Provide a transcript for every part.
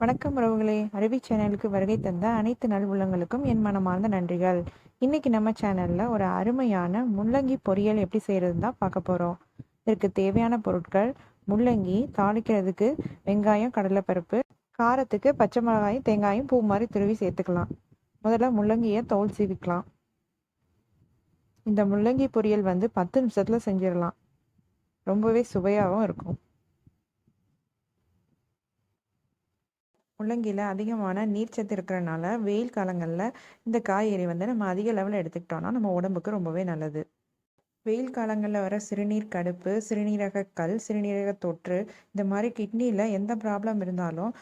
வணக்கம் உறவுகளே, அருவி சேனலுக்கு வருகை தந்த அனைத்து நல் உள்ளங்களுக்கும் என் மனமார்ந்த நன்றிகள். இன்னைக்கு நம்ம சேனல்ல ஒரு அருமையான முள்ளங்கி பொரியல் எப்படி செய்யறதுன்னு தான் பார்க்க போறோம். இதற்கு தேவையான பொருட்கள்: முள்ளங்கி, தாளிக்கிறதுக்கு வெங்காயம், கடலைப்பருப்பு, காரத்துக்கு பச்சை மிளகாயும் தேங்காயும் பூ மாதிரி துருவி சேர்த்துக்கலாம். முதல்ல முள்ளங்கியை தோல் சீவிக்கலாம். இந்த முள்ளங்கி பொரியல் 10 நிமிஷத்துல செஞ்சிடலாம். ரொம்பவே சுவையாகவும் இருக்கும். முள்ளங்கியில் அதிகமான நீர்ச்சத்து இருக்கிறனால வெயில் காலங்களில் இந்த காய்கறி நம்ம அதிக லெவலில் எடுத்துக்கிட்டோம்னா நம்ம உடம்புக்கு ரொம்பவே நல்லது. வெயில் காலங்களில் வர சிறுநீர் கடுப்பு, சிறுநீரக கல், சிறுநீரக தொற்று, இந்த மாதிரி கிட்னியில் எந்த ப்ராப்ளம் இருந்தாலும்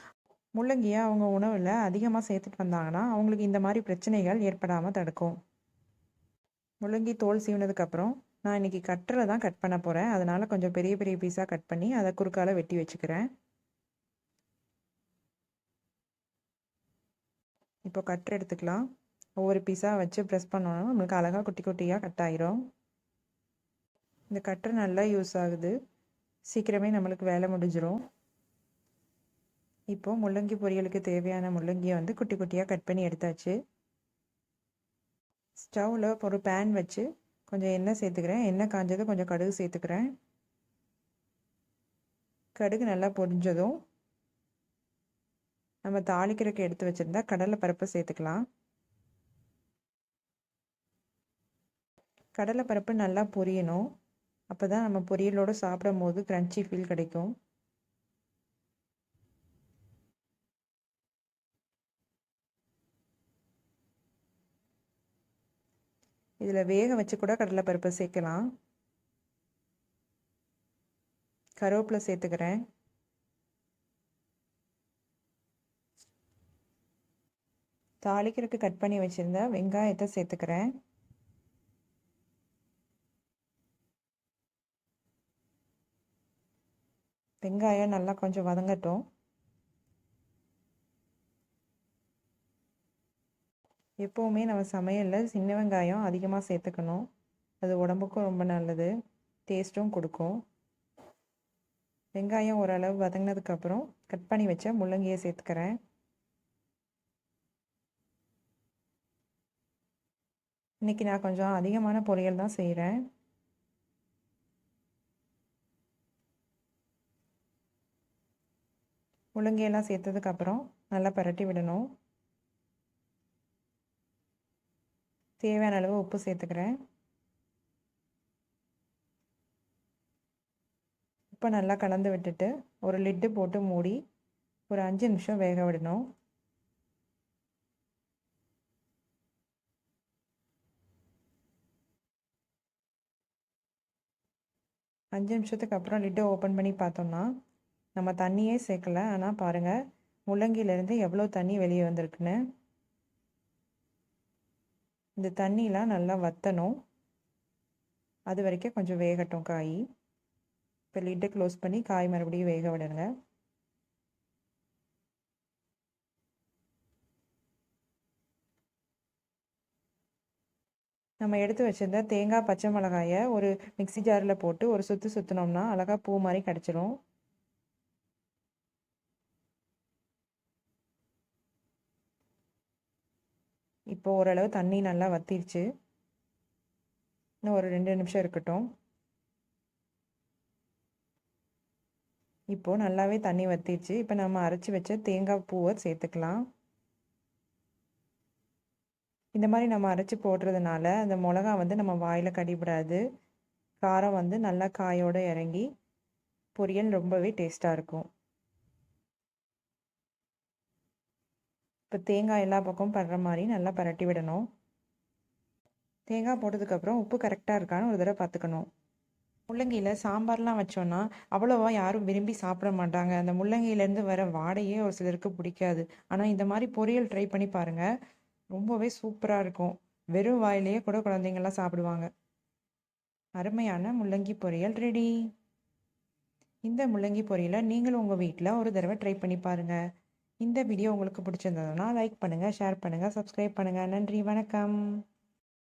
முள்ளங்கியை அவங்க உணவில் அதிகமாக சேர்த்துட்டு வந்தாங்கன்னா அவங்களுக்கு இந்த மாதிரி பிரச்சனைகள் ஏற்படாமல் தடுக்கும். முள்ளங்கி தோல் சீவினதுக்கப்புறம் நான் இன்றைக்கி கட்டரை தான் கட் பண்ண போகிறேன். அதனால் கொஞ்சம் பெரிய பெரிய பீஸாக கட் பண்ணி அதை குறுக்கால வெட்டி வச்சுக்கிறேன். இப்போ கட்டர் எடுத்துக்கலாம். ஒவ்வொரு பீஸாக வச்சு ப்ரெஸ் பண்ணோன்னா நம்மளுக்கு அழகாக குட்டி குட்டியாக கட் ஆயிரும். இந்த கட்டர் நல்லா யூஸ் ஆகுது, சீக்கிரமே நம்மளுக்கு வேலை முடிஞ்சிடும். இப்போது முள்ளங்கி பொரியலுக்கு தேவையான முள்ளங்கியை குட்டி குட்டியாக கட் பண்ணி எடுத்தாச்சு. ஸ்டவ்வில் ஒரு பேன் வச்சு கொஞ்சம் எண்ணெய் சேர்த்துக்கிறேன். எண்ணெய் காஞ்சதும் கொஞ்சம் கடுகு சேர்த்துக்கிறேன். கடுகு நல்லா பொரிஞ்சதும் நம்ம தாளிக்கிறதுக்கு எடுத்து வச்சுருந்தா கடலைப்பருப்பை சேர்த்துக்கலாம். கடலைப்பருப்பு நல்லா பொரியணும். அப்போ தான் நம்ம பொரியலோடு சாப்பிடும் போது க்ரன்ச்சி ஃபீல் கிடைக்கும். இதில் வேக வச்சு கூட கடலைப்பருப்பை சேர்க்கலாம். கருவேப்பிலை சேர்த்துக்கிறேன். தாளிக்கிறதுக்கு கட் பண்ணி வச்சுருந்தா வெங்காயத்தை சேர்த்துக்கிறேன். வெங்காயம் நல்லா கொஞ்சம் வதங்கட்டும். எப்போவுமே நம்ம சமையலில் சின்ன வெங்காயம் அதிகமாக சேர்த்துக்கணும். அது உடம்புக்கும் ரொம்ப நல்லது, டேஸ்ட்டும் கொடுக்கும். வெங்காயம் ஓரளவு வதங்கினதுக்கப்புறம் கட் பண்ணி வச்ச முள்ளங்கியை சேர்த்துக்கிறேன். இன்றைக்கி நான் கொஞ்சம் அதிகமான பொரியல் தான் செய்கிறேன். முள்ளங்கியெல்லாம் சேர்த்ததுக்கப்புறம் நல்லா பரட்டி விடணும். தேவையான அளவு உப்பு சேர்த்துக்கிறேன். உப்பை நல்லா கலந்து விட்டுட்டு ஒரு லிட்டு போட்டு மூடி ஒரு 5 நிமிஷம் வேக விடணும். அஞ்சு நிமிஷத்துக்கு அப்புறம் லிட்டை ஓப்பன் பண்ணி பார்த்தோம்னா நம்ம தண்ணியே சேர்க்கலை. ஆனால் பாருங்கள், முள்ளங்கியிலேருந்து எவ்வளோ தண்ணி வெளியே வந்திருக்குன்னு. இந்த தண்ணியெலாம் நல்லா வற்றணும். அது வரைக்கும் கொஞ்சம் வேகட்டும் காய். இப்போ லிட்டை க்ளோஸ் பண்ணி காய் மறுபடியும் வேக விடுங்க. நம்ம எடுத்து வச்சுருந்த தேங்காய், பச்சை மிளகாயை ஒரு மிக்சி ஜாரில் போட்டு ஒரு சுற்று சுற்றினோம்னா அழகாக பூ மாதிரி கிடச்சிரும். இப்போ ஓரளவு தண்ணி நல்லா வற்றிருச்சு. இன்னும் ஒரு 2 நிமிஷம் இருக்கட்டும். இப்போது நல்லாவே தண்ணி வற்றிருச்சு. இப்போ நம்ம அரைச்சி வச்ச தேங்காய் பூவை சேர்த்துக்கலாம். இந்த மாதிரி நம்ம அரைச்சி போடுறதுனால அந்த மிளகா நம்ம வாயில் கடிபடாது. காரம் நல்லா காயோடு இறங்கி பொரியல் ரொம்பவே டேஸ்ட்டாக இருக்கும். இப்போ தேங்காய் எல்லா பக்கமும் படுற மாதிரி நல்லா பரட்டி விடணும். தேங்காய் போட்டதுக்கப்புறம் உப்பு கரெக்டாக இருக்கான்னு ஒரு தடவை பார்த்துக்கணும். முள்ளங்கியில் சாம்பார்லாம் வச்சோன்னா அவ்வளோவா யாரும் விரும்பி சாப்பிட மாட்டாங்க. அந்த முள்ளங்கியிலேருந்து வர வாடையே ஒரு சிலருக்கு பிடிக்காது. ஆனால் இந்த மாதிரி பொரியல் ட்ரை பண்ணி பாருங்கள், ரொம்பவே சூப்பராக இருக்கும். வெறும் வாயிலேயே கூட குழந்தைங்கள்லாம் சாப்பிடுவாங்க. அருமையான முள்ளங்கி பொரியல் ரெடி. இந்த முள்ளங்கி பொரியலை நீங்களும் உங்கள் வீட்டில் ஒரு தடவை ட்ரை பண்ணி பாருங்கள். இந்த வீடியோ உங்களுக்கு பிடிச்சிருந்ததுன்னா லைக் பண்ணுங்கள், ஷேர் பண்ணுங்கள், சப்ஸ்கிரைப் பண்ணுங்கள். நன்றி, வணக்கம்.